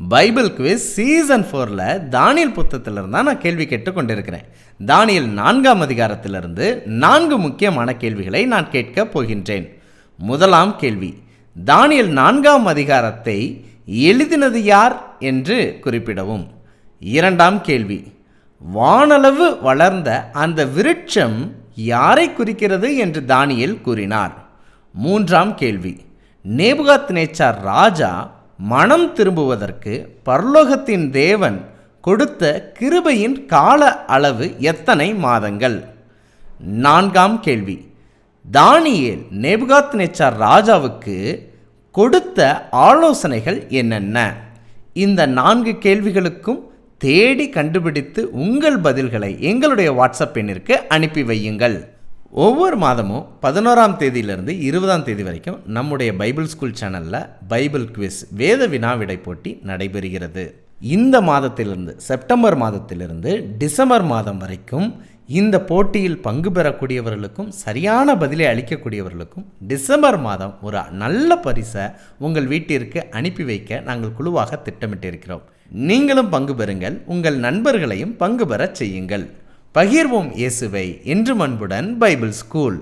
Bible quiz season 4ல் Daniel புத்தகத்திலிருந்து தான் நான் கேள்வி கேட்டு கொண்டிருக்கிறேன். தானியல் 4ஆம் அதிகாரத்திலிருந்து 4 முக்கியமான கேள்விகளை நான் கேட்கப் போகின்றேன். முதலாம் கேள்வி, தானியல் 4ஆம் அதிகாரத்தை எழுதினது யார் என்று குறிப்பிடவும். இரண்டாம் கேள்வி, வானளவு வளர்ந்த அந்த விருட்சம் யாரை குறிக்கிறது என்று தானியேல் கூறினார். மூன்றாம் கேள்வி, நேபுகாத்நேச்சார் ராஜா மனம் திரும்புவதற்கு பரலோகத்தின் தேவன் கொடுத்த கிருபையின் கால அளவு எத்தனை மாதங்கள்? நான்காம் கேள்வி, தானியேல் நேபுகாத்நேச்சார் ராஜாவுக்கு கொடுத்த ஆலோசனைகள் என்னென்ன? இந்த 4 கேள்விகளுக்கும் தேடி கண்டுபிடித்து உங்கள் பதில்களை எங்களுடைய வாட்ஸ்அப் எண்ணிற்கு அனுப்பி வையுங்கள். ஒவ்வொரு மாதமும் 11ஆம் தேதியிலிருந்து 20ஆம் தேதி வரைக்கும் நம்முடைய பைபிள் ஸ்கூல் சேனலில் பைபிள் குவிஸ் வேத வினா விடை போட்டி நடைபெறுகிறது. இந்த மாதத்திலிருந்து செப்டம்பர் மாதத்திலிருந்து டிசம்பர் மாதம் வரைக்கும் இந்த போட்டியில் பங்கு பெறக்கூடியவர்களுக்கும் சரியான பதிலை அளிக்கக்கூடியவர்களுக்கும் டிசம்பர் மாதம் ஒரு நல்ல பரிசை உங்கள் வீட்டிற்கு அனுப்பி வைக்க நாங்கள் குழுவாக திட்டமிட்டிருக்கிறோம். நீங்களும் பங்கு பெறுங்கள், உங்கள் நண்பர்களையும் பங்கு பெறச் செய்யுங்கள். பகிர்வோம் இயேசுவை. என்று அன்புடன் பைபிள் ஸ்கூல்.